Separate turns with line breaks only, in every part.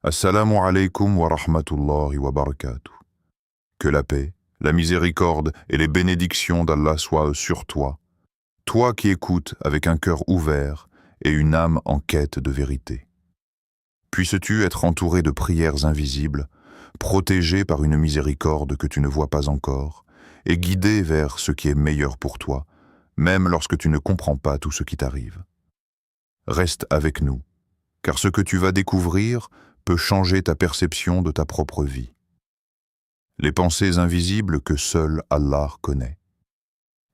Assalamu alaikum wa rahmatullahi wa barakatuh. Que la paix, la miséricorde et les bénédictions d'Allah soient sur toi, toi qui écoutes avec un cœur ouvert et une âme en quête de vérité. Puisses-tu être entouré de prières invisibles, protégé par une miséricorde que tu ne vois pas encore, et guidé vers ce qui est meilleur pour toi, même lorsque tu ne comprends pas tout ce qui t'arrive. Reste avec nous, car ce que tu vas découvrir peut changer ta perception de ta propre vie. Les pensées invisibles que seul Allah connaît.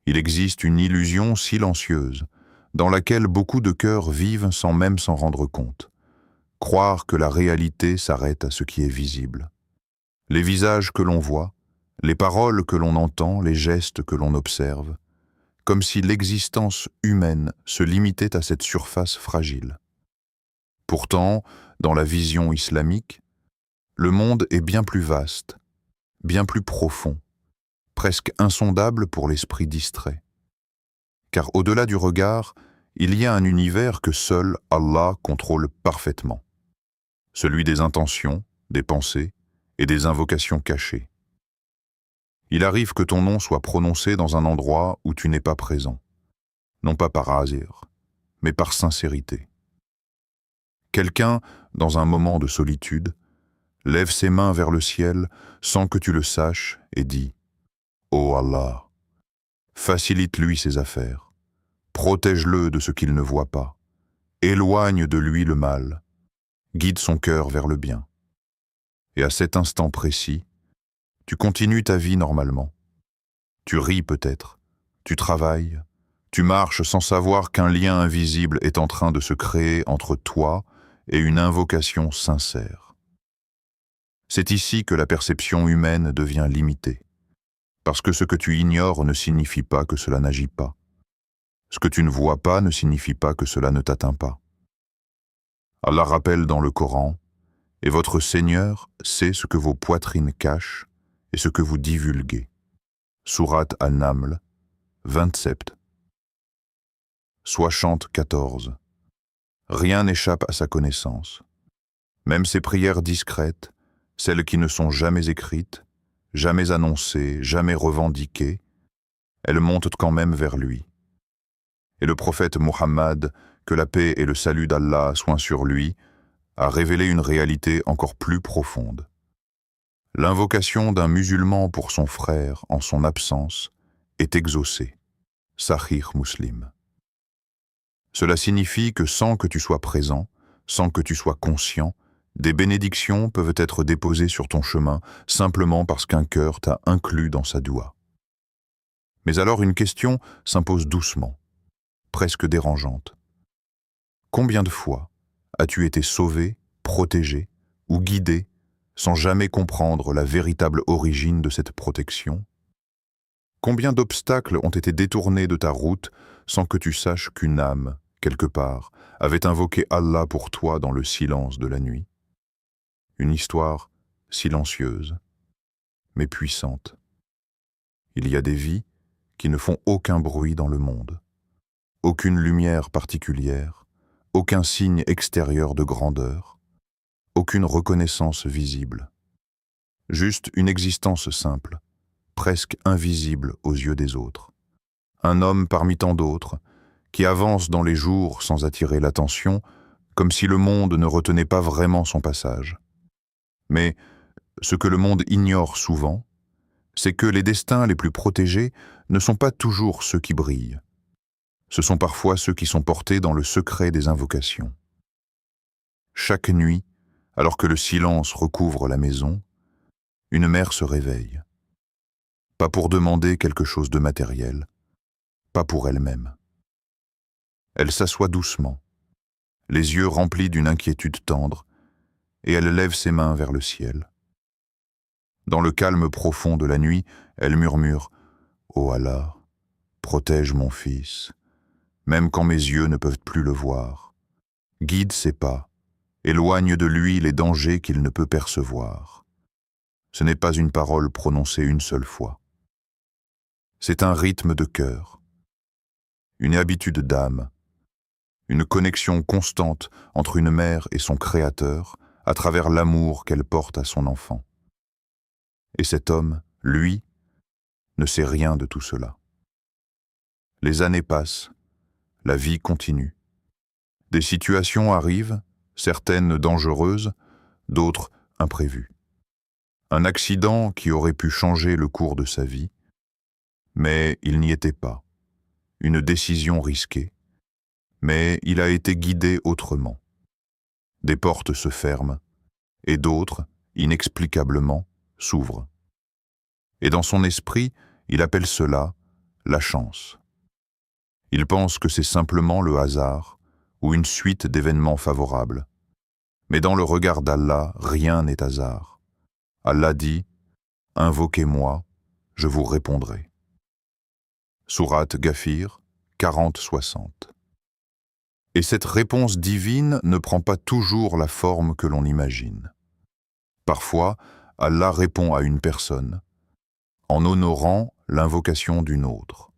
Il existe une illusion silencieuse dans laquelle beaucoup de cœurs vivent sans même s'en rendre compte. Croire que la réalité s'arrête à ce qui est visible. Les visages que l'on voit, les paroles que l'on entend, les gestes que l'on observe, comme si l'existence humaine se limitait à cette surface fragile. Pourtant, dans la vision islamique, le monde est bien plus vaste, bien plus profond, presque insondable pour l'esprit distrait. Car au-delà du regard, il y a un univers que seul Allah contrôle parfaitement. Celui des intentions, des pensées et des invocations cachées. Il arrive que ton nom soit prononcé dans un endroit où tu n'es pas présent, non pas par hasard, mais par sincérité. Quelqu'un, dans un moment de solitude, lève ses mains vers le ciel sans que tu le saches et dit « Ô Allah, facilite-lui ses affaires, protège-le de ce qu'il ne voit pas, éloigne de lui le mal, guide son cœur vers le bien. » Et à cet instant précis, tu continues ta vie normalement. Tu ris peut-être, tu travailles, tu marches sans savoir qu'un lien invisible est en train de se créer entre toi et une invocation sincère. C'est ici que la perception humaine devient limitée, parce que ce que tu ignores ne signifie pas que cela n'agit pas. Ce que tu ne vois pas ne signifie pas que cela ne t'atteint pas. Allah rappelle dans le Coran, « Et votre Seigneur sait ce que vos poitrines cachent et ce que vous divulguez. » Sourate An-Naml, 27. 14. Rien n'échappe à sa connaissance. Même ses prières discrètes, celles qui ne sont jamais écrites, jamais annoncées, jamais revendiquées, elles montent quand même vers lui. Et le prophète Muhammad, que la paix et le salut d'Allah soient sur lui, a révélé une réalité encore plus profonde. L'invocation d'un musulman pour son frère en son absence est exaucée. Sahih Muslim. Cela signifie que sans que tu sois présent, sans que tu sois conscient, des bénédictions peuvent être déposées sur ton chemin simplement parce qu'un cœur t'a inclus dans sa doua. Mais alors une question s'impose doucement, presque dérangeante. Combien de fois as-tu été sauvé, protégé ou guidé sans jamais comprendre la véritable origine de cette protection? Combien d'obstacles ont été détournés de ta route sans que tu saches qu'une âme, quelque part, avait invoqué Allah pour toi dans le silence de la nuit? Une histoire silencieuse, mais puissante. Il y a des vies qui ne font aucun bruit dans le monde, aucune lumière particulière, aucun signe extérieur de grandeur, aucune reconnaissance visible. Juste une existence simple, presque invisible aux yeux des autres. Un homme parmi tant d'autres, qui avance dans les jours sans attirer l'attention, comme si le monde ne retenait pas vraiment son passage. Mais ce que le monde ignore souvent, c'est que les destins les plus protégés ne sont pas toujours ceux qui brillent. Ce sont parfois ceux qui sont portés dans le secret des invocations. Chaque nuit, alors que le silence recouvre la maison, une mère se réveille. Pas pour demander quelque chose de matériel, pas pour elle-même. Elle s'assoit doucement, les yeux remplis d'une inquiétude tendre, et elle lève ses mains vers le ciel. Dans le calme profond de la nuit, elle murmure « Ô Allah, protège mon fils, même quand mes yeux ne peuvent plus le voir. Guide ses pas, éloigne de lui les dangers qu'il ne peut percevoir. » Ce n'est pas une parole prononcée une seule fois. C'est un rythme de cœur, une habitude d'âme, une connexion constante entre une mère et son Créateur, à travers l'amour qu'elle porte à son enfant. Et cet homme, lui, ne sait rien de tout cela. Les années passent, la vie continue. Des situations arrivent, certaines dangereuses, d'autres imprévues. Un accident qui aurait pu changer le cours de sa vie, mais il n'y était pas. Une décision risquée, mais il a été guidé autrement. Des portes se ferment, et d'autres, inexplicablement, s'ouvrent. Et dans son esprit, il appelle cela la chance. Il pense que c'est simplement le hasard ou une suite d'événements favorables. Mais dans le regard d'Allah, rien n'est hasard. Allah dit « Invoquez-moi, je vous répondrai ». Sourate Ghafir 40-60. Et cette réponse divine ne prend pas toujours la forme que l'on imagine. Parfois, Allah répond à une personne, en honorant l'invocation d'une autre.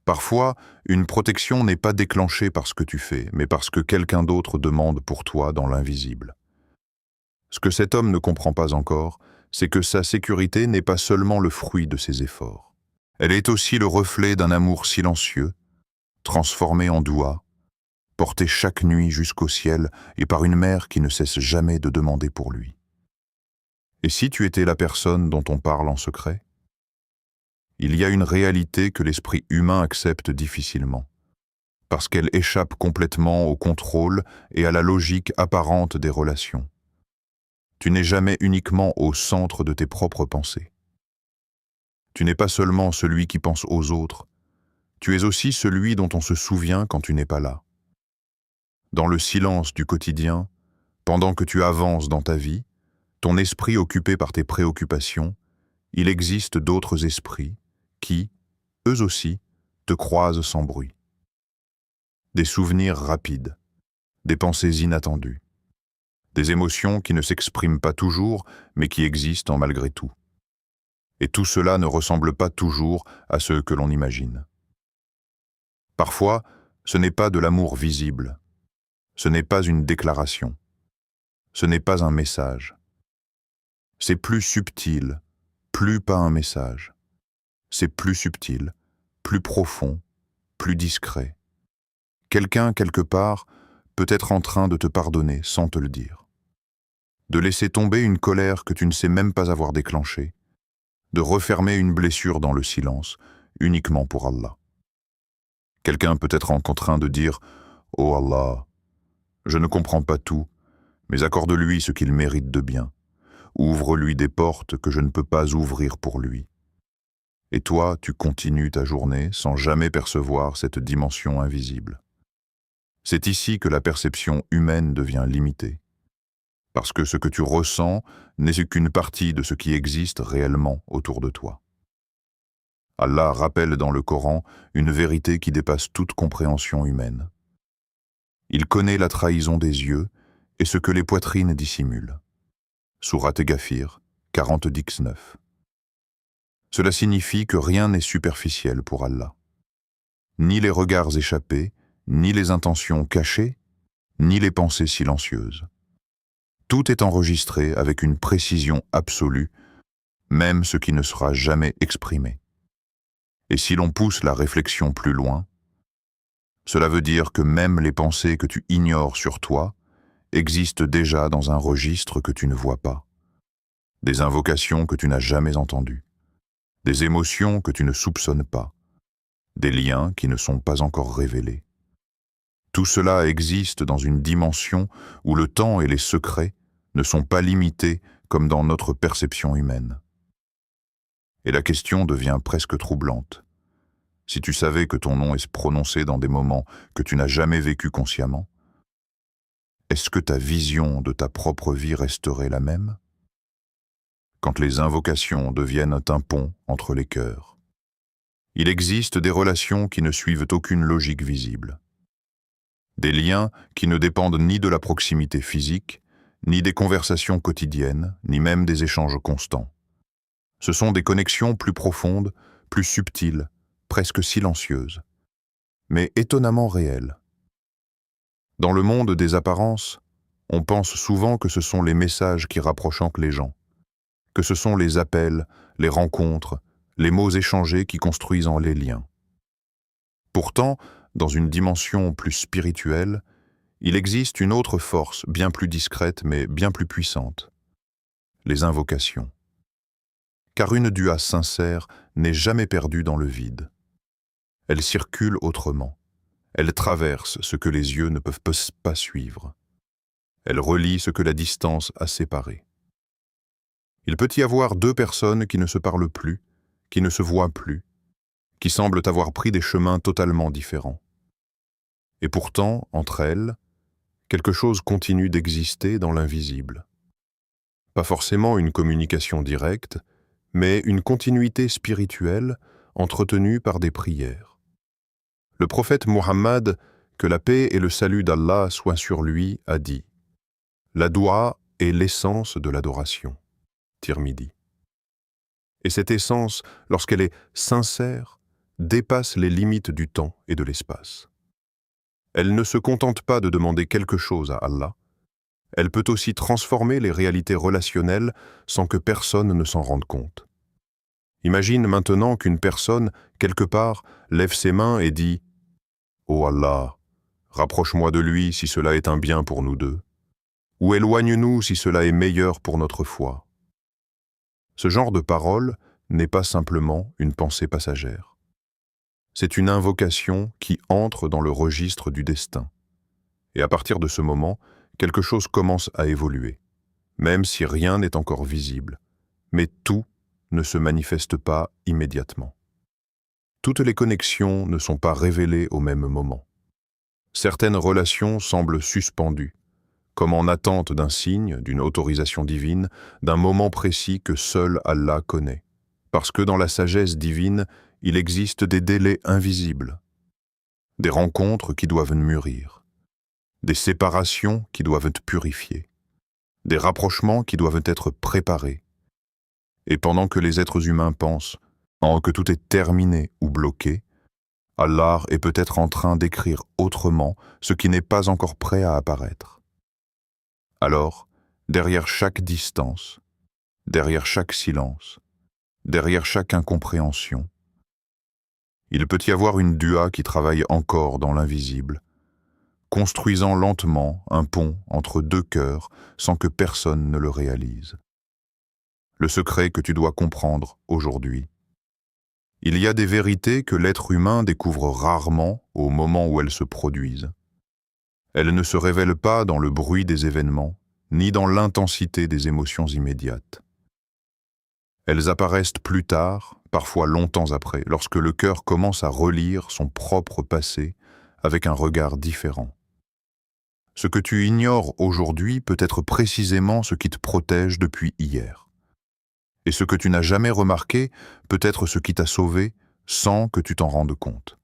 Parfois, une protection n'est pas déclenchée par ce que tu fais, mais parce que quelqu'un d'autre demande pour toi dans l'invisible. Ce que cet homme ne comprend pas encore, c'est que sa sécurité n'est pas seulement le fruit de ses efforts. Elle est aussi le reflet d'un amour silencieux, transformé en doua, porté chaque nuit jusqu'au ciel et par une mère qui ne cesse jamais de demander pour lui. Et si tu étais la personne dont on parle en secret ? Il y a une réalité que l'esprit humain accepte difficilement, parce qu'elle échappe complètement au contrôle et à la logique apparente des relations. Tu n'es jamais uniquement au centre de tes propres pensées. Tu n'es pas seulement celui qui pense aux autres, tu es aussi celui dont on se souvient quand tu n'es pas là. Dans le silence du quotidien, pendant que tu avances dans ta vie, ton esprit occupé par tes préoccupations, il existe d'autres esprits qui, eux aussi, te croisent sans bruit. Des souvenirs rapides, des pensées inattendues, des émotions qui ne s'expriment pas toujours, mais qui existent malgré tout. Et tout cela ne ressemble pas toujours à ce que l'on imagine. Parfois, ce n'est pas de l'amour visible, ce n'est pas une déclaration, ce n'est pas un message. C'est plus subtil, plus pas un message. C'est plus subtil, plus profond, plus discret. Quelqu'un, quelque part, peut être en train de te pardonner sans te le dire. De laisser tomber une colère que tu ne sais même pas avoir déclenchée. De refermer une blessure dans le silence, uniquement pour Allah. Quelqu'un peut être en train de dire « Oh Allah, je ne comprends pas tout, mais accorde-lui ce qu'il mérite de bien. Ouvre-lui des portes que je ne peux pas ouvrir pour lui. » Et toi, tu continues ta journée sans jamais percevoir cette dimension invisible. C'est ici que la perception humaine devient limitée. Parce que ce que tu ressens n'est qu'une partie de ce qui existe réellement autour de toi. Allah rappelle dans le Coran une vérité qui dépasse toute compréhension humaine. Il connaît la trahison des yeux et ce que les poitrines dissimulent. Sourate Ghafir 40-19. Cela signifie que rien n'est superficiel pour Allah. Ni les regards échappés, ni les intentions cachées, ni les pensées silencieuses. Tout est enregistré avec une précision absolue, même ce qui ne sera jamais exprimé. Et si l'on pousse la réflexion plus loin, cela veut dire que même les pensées que tu ignores sur toi existent déjà dans un registre que tu ne vois pas. Des invocations que tu n'as jamais entendues. Des émotions que tu ne soupçonnes pas, des liens qui ne sont pas encore révélés. Tout cela existe dans une dimension où le temps et les secrets ne sont pas limités comme dans notre perception humaine. Et la question devient presque troublante. Si tu savais que ton nom est prononcé dans des moments que tu n'as jamais vécus consciemment, est-ce que ta vision de ta propre vie resterait la même ? Quand les invocations deviennent un pont entre les cœurs. Il existe des relations qui ne suivent aucune logique visible. Des liens qui ne dépendent ni de la proximité physique, ni des conversations quotidiennes, ni même des échanges constants. Ce sont des connexions plus profondes, plus subtiles, presque silencieuses, mais étonnamment réelles. Dans le monde des apparences, On pense souvent que ce sont les messages qui rapprochent entre les gens, que ce sont les appels, les rencontres, les mots échangés qui construisent en les liens. Pourtant, dans une dimension plus spirituelle, il existe une autre force, bien plus discrète mais bien plus puissante, les invocations. Car une dua sincère n'est jamais perdue dans le vide. Elle circule autrement. Elle traverse ce que les yeux ne peuvent pas suivre. Elle relie ce que la distance a séparé. Il peut y avoir deux personnes qui ne se parlent plus, qui ne se voient plus, qui semblent avoir pris des chemins totalement différents. Et pourtant, entre elles, quelque chose continue d'exister dans l'invisible. Pas forcément une communication directe, mais une continuité spirituelle entretenue par des prières. Le prophète Muhammad, que la paix et le salut d'Allah soient sur lui, a dit « La doua est l'essence de l'adoration ». Tirmidhi. Et cette essence, lorsqu'elle est sincère, dépasse les limites du temps et de l'espace. Elle ne se contente pas de demander quelque chose à Allah, elle peut aussi transformer les réalités relationnelles sans que personne ne s'en rende compte. Imagine maintenant qu'une personne, quelque part, lève ses mains et dit « Ô Allah, rapproche-moi de lui si cela est un bien pour nous deux, ou éloigne-nous si cela est meilleur pour notre foi. » Ce genre de parole n'est pas simplement une pensée passagère. C'est une invocation qui entre dans le registre du destin. Et à partir de ce moment, quelque chose commence à évoluer, même si rien n'est encore visible. Mais tout ne se manifeste pas immédiatement. Toutes les connexions ne sont pas révélées au même moment. Certaines relations semblent suspendues, comme en attente d'un signe, d'une autorisation divine, d'un moment précis que seul Allah connaît. Parce que dans la sagesse divine, il existe des délais invisibles, des rencontres qui doivent mûrir, des séparations qui doivent être purifiées, des rapprochements qui doivent être préparés. Et pendant que les êtres humains pensent que tout est terminé ou bloqué, Allah est peut-être en train d'écrire autrement ce qui n'est pas encore prêt à apparaître. Alors, derrière chaque distance, derrière chaque silence, derrière chaque incompréhension, il peut y avoir une dua qui travaille encore dans l'invisible, construisant lentement un pont entre deux cœurs sans que personne ne le réalise. Le secret que tu dois comprendre aujourd'hui. Il y a des vérités que l'être humain découvre rarement au moment où elles se produisent. Elles ne se révèlent pas dans le bruit des événements, ni dans l'intensité des émotions immédiates. Elles apparaissent plus tard, parfois longtemps après, lorsque le cœur commence à relire son propre passé avec un regard différent. Ce que tu ignores aujourd'hui peut être précisément ce qui te protège depuis hier. Et ce que tu n'as jamais remarqué peut être ce qui t'a sauvé sans que tu t'en rendes compte.